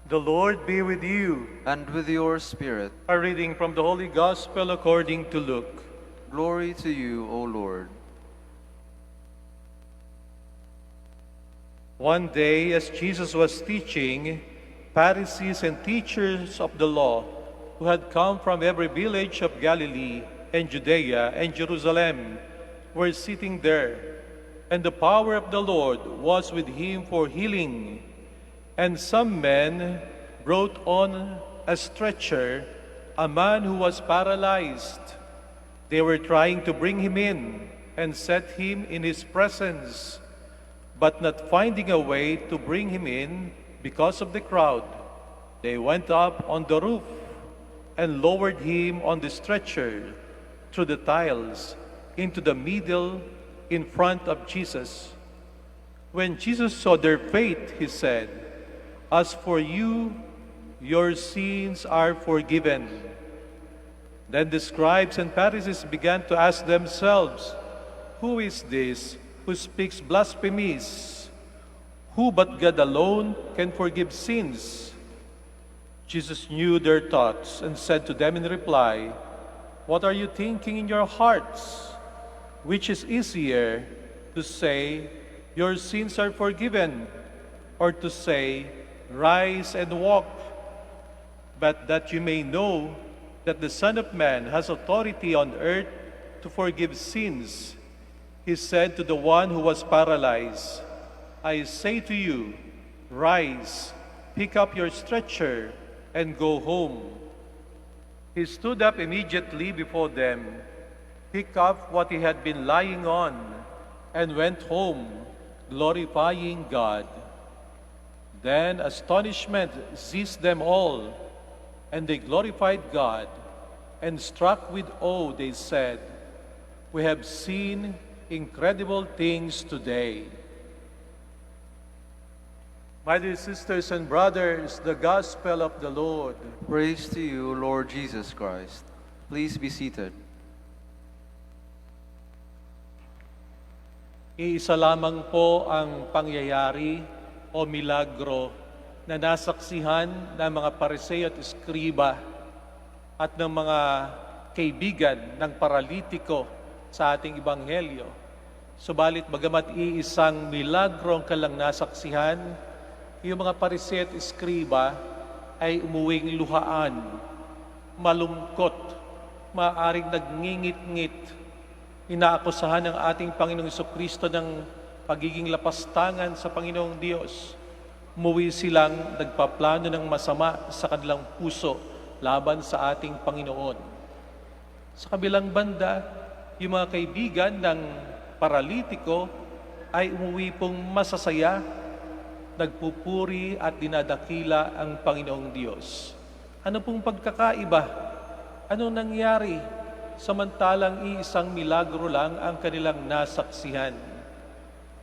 The Lord be with you. And with your spirit. A reading from the Holy Gospel according to Luke. Glory to you, O Lord. One day, as Jesus was teaching, Pharisees and teachers of the law, who had come from every village of Galilee and Judea and Jerusalem, were sitting there, and the power of the Lord was with him for healing. And some men brought on a stretcher a man who was paralyzed. They were trying to bring him in and set him in his presence, but not finding a way to bring him in because of the crowd. They went up on the roof and lowered him on the stretcher through the tiles into the middle in front of Jesus. When Jesus saw their faith, he said, "As for you, your sins are forgiven." Then the scribes and Pharisees began to ask themselves, "Who is this who speaks blasphemies? Who but God alone can forgive sins?" Jesus knew their thoughts and said to them in reply, "What are you thinking in your hearts? Which is easier, to say, 'Your sins are forgiven,' or to say, 'Rise and walk'? But that you may know that the Son of Man has authority on earth to forgive sins," he said to the one who was paralyzed, "I say to you, rise, pick up your stretcher, and go home." He stood up immediately before them, picked up what he had been lying on, and went home, glorifying God. Then astonishment seized them all, and they glorified God, and struck with awe they said, "We have seen incredible things today." My dear sisters and brothers, the Gospel of the Lord. Praise to you, Lord Jesus Christ. Please be seated. Iisa lamang po ang pangyayari o milagro na nasaksihan ng mga Pariseo at Eskriba at ng mga kaibigan ng paralitiko sa ating Ebanghelyo. Subalit bagamat iisang milagro ang kalang nasaksihan, yung mga Pariseo at Eskriba ay umuwing luhaan, malungkot, maaaring nagngingit-ngit. Inaakusahan ng ating Panginoong Jesucristo ng pagiging lapastangan sa Panginoong Diyos. Umuwi silang nagpaplano ng masama sa kanilang puso laban sa ating Panginoon. Sa kabilang banda, yung mga kaibigan ng paralitiko ay umuwi pong masasaya, nagpupuri at dinadakila ang Panginoong Diyos. Ano pong pagkakaiba? Anong nangyari? Samantalang iisang milagro lang ang kanilang nasaksihan.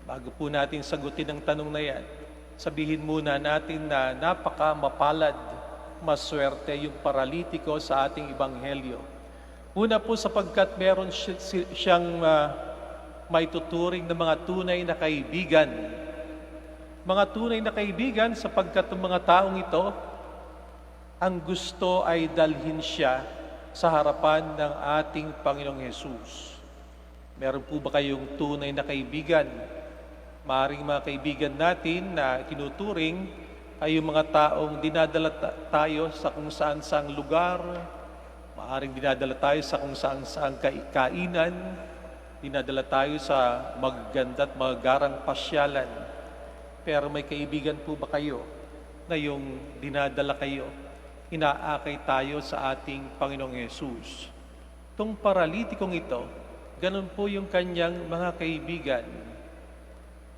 Bago po natin sagutin ang tanong na yan, sabihin muna natin na napaka-mapalad, maswerte yung paralitiko sa ating Ebanghelyo. Una po sapagkat meron siyang maituturing ng mga tunay na kaibigan. Mga tunay na kaibigan sapagkat ang mga taong ito, ang gusto ay dalhin siya sa harapan ng ating Panginoong Hesus. Meron po ba kayong tunay na kaibigan? Maaaring mga kaibigan natin na kinuturing ay yung mga taong dinadala tayo sa kung saan-saang lugar, maaaring dinadala tayo sa kung saan-saang kainan, dinadala tayo sa magaganda at magagarang pasyalan. Pero may kaibigan po ba kayo na yung dinadala kayo, inaakay tayo sa ating Panginoong Yesus? Itong paralitikong ito, ganun po yung kanyang mga kaibigan.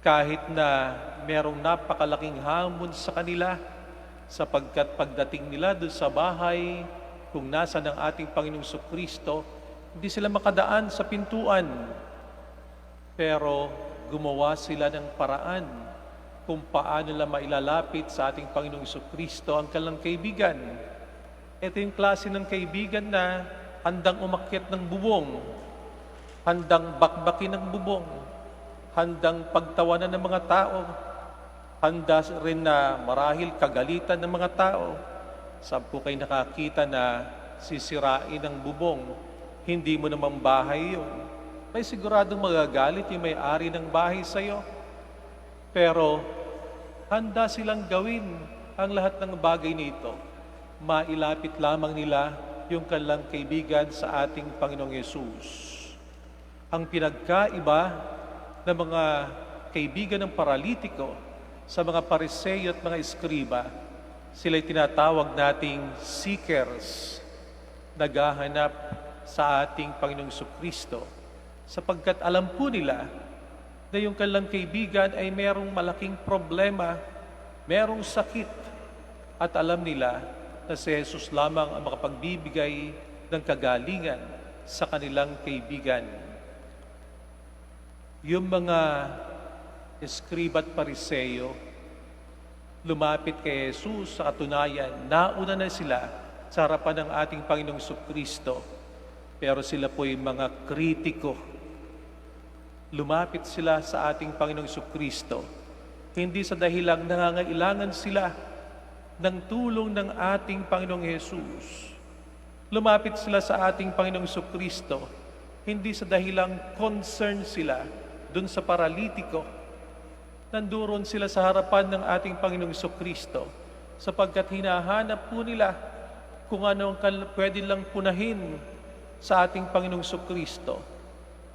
Kahit na merong napakalaking hamon sa kanila, sapagkat pagdating nila doon sa bahay, kung nasa ng ating Panginoong Jesucristo, hindi sila makadaan sa pintuan. Pero gumawa sila ng paraan kung paano nila mailalapit sa ating Panginoong Jesucristo ang kanilang kaibigan. Ito yung klase ng kaibigan na handang umakyat ng bubong, handang bakbakin ng bubong, handang pagtawanan ng mga tao, Handa rin na marahil kagalitan ng mga tao. Saan po kayo nakakita na sisirain ang bubong, hindi mo naman bahay yun? May siguradong magagalit yung may-ari ng bahay sa'yo. Pero handa silang gawin ang lahat ng bagay nito. Mailapit lamang nila yung kanilang kaibigan sa ating Panginoong Yesus. Ang pinagkaiba ng mga kaibigan ng paralitiko sa mga Pariseo at mga Eskriba, sila'y tinatawag nating seekers, naghahanap sa ating Panginoong Kristo, sapagkat alam po nila na yung kanilang kaibigan ay merong malaking problema, merong sakit, at alam nila na si Jesus lamang ang makapagbibigay ng kagalingan sa kanilang kaibigan. Yung mga Eskriba at Pariseo, lumapit kay Jesus sa katunayan, nauna na sila sa harapan ng ating Panginoong Kristo, pero sila po ay mga kritiko. Lumapit sila sa ating Panginoong Kristo, hindi sa dahilang nangangailangan sila ng tulong ng ating Panginoong Jesus. Lumapit sila sa ating Panginoong Kristo, hindi sa dahilang concern sila dun sa paralitiko. Nanduron sila sa harapan ng ating Panginoong Kristo sapagkat hinahanap po nila kung ano ang pwede lang punahin sa ating Panginoong Kristo.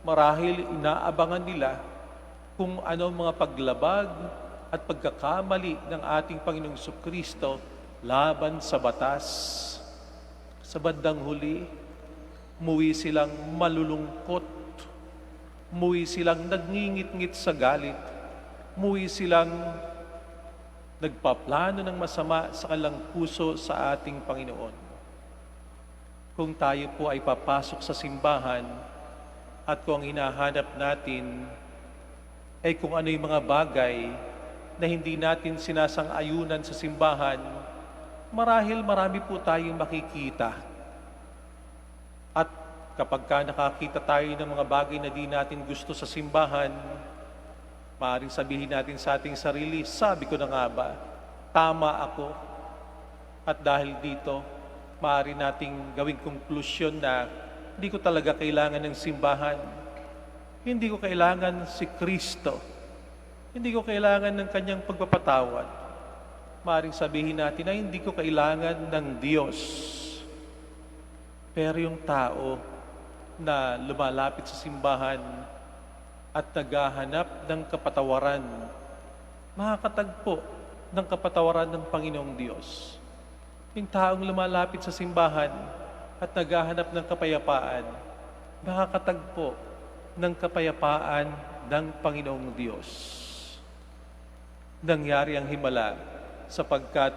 Marahil inaabangan nila kung ano ang mga paglabag at pagkakamali ng ating Panginoong Kristo laban sa batas. Sa bandang huli, umuwi silang malulungkot, umuwi silang nagngingit-ngit sa galit, umuwi silang nagpaplano ng masama sa kanilang puso sa ating Panginoon. Kung tayo po ay papasok sa simbahan at kung ang hinahanap natin ay kung ano yung mga bagay na hindi natin sinasang-ayunan sa simbahan, marahil marami po tayong makikita. At kapag nakakita tayo ng mga bagay na di natin gusto sa simbahan, maaaring sabihin natin sa ating sarili, sabi ko na nga ba, tama ako. At dahil dito, maaari nating gawing konklusyon na hindi ko talaga kailangan ng simbahan. Hindi ko kailangan si Kristo. Hindi ko kailangan ng kanyang pagpapatawad. Maaaring sabihin natin na hindi ko kailangan ng Diyos. Pero yung tao na lumalapit sa simbahan at naghahanap ng kapatawaran, makakatagpo ng kapatawaran ng Panginoong Diyos. Yung taong lumalapit sa simbahan at naghahanap ng kapayapaan, makakatagpo ng kapayapaan ng Panginoong Diyos. Nangyari ang himala sapagkat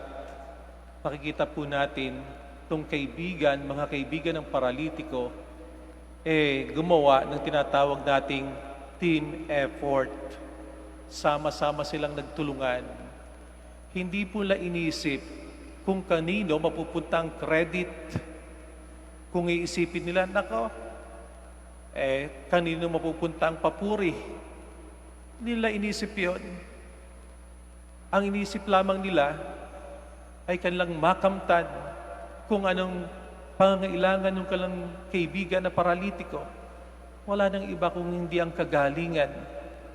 makikita po natin itong kaibigan, mga kaibigan ng paralitiko, gumawa ng tinatawag nating team effort. Sama-sama silang nagtulungan. Hindi po nila inisip kung kanino mapupunta ang credit. Kung iisipin nila, nako, kanino mapupunta ang papuri. Hindi nila inisip yun. Ang inisip lamang nila ay kanilang makamtan kung anong pangangailangan ng kanilang kaibigan na paralitiko. Wala nang iba kung hindi ang kagalingan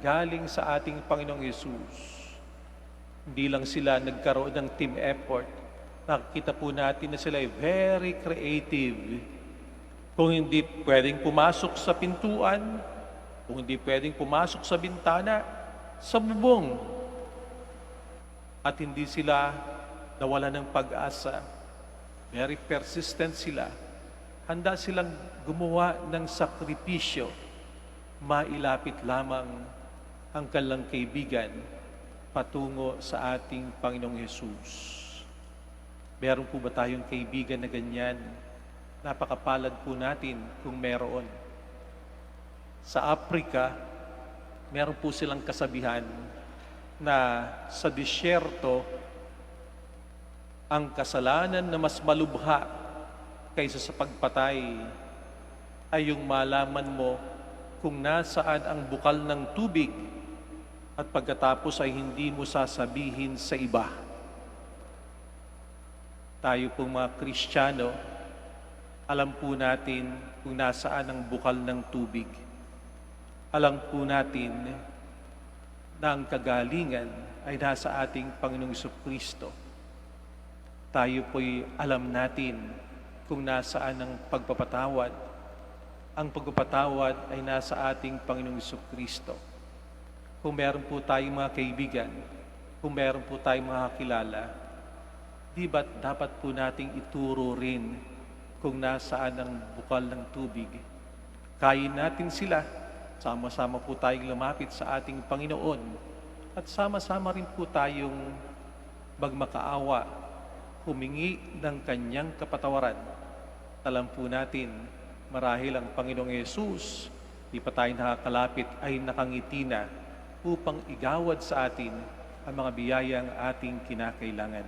galing sa ating Panginoong Yesus. Hindi lang sila nagkaroon ng team effort. Nakikita po natin na sila ay very creative. Kung hindi pwedeng pumasok sa pintuan, kung hindi pwedeng pumasok sa bintana, sa bubong. At hindi sila nawala ng pag-asa. Very persistent sila. Handa silang gumawa ng sakripisyo. Mailapit lamang ang kanilang kaibigan patungo sa ating Panginoong Yesus. Meron po ba tayong kaibigan na ganyan? Napakapalad po natin kung meron. Sa Africa, meron po silang kasabihan na sa disyerto, ang kasalanan na mas malubha kaysa sa pagpatay ay yung malaman mo kung nasaan ang bukal ng tubig at pagkatapos ay hindi mo sasabihin sa iba. Tayo pong mga Kristiyano, alam po natin kung nasaan ang bukal ng tubig. Alam po natin na ang kagalingan ay nasa ating Panginoong Kristo. Tayo po'y alam natin kung nasaan ang pagpapatawad. Ang pagpapatawad ay nasa ating Panginoong Kristo. Kung meron po tayong mga kaibigan, kung meron po tayong mga kakilala, di ba't dapat po nating ituro rin kung nasaan ang bukal ng tubig? Kain natin sila, sama-sama po tayong lumapit sa ating Panginoon at sama-sama rin po tayong magmakaawa, humingi ng kanyang kapatawaran. Alam po natin, marahil ang Panginoong Yesus, di pa tayo nakakalapit, ay nakangiti na upang igawad sa atin ang mga biyayang ating kinakailangan.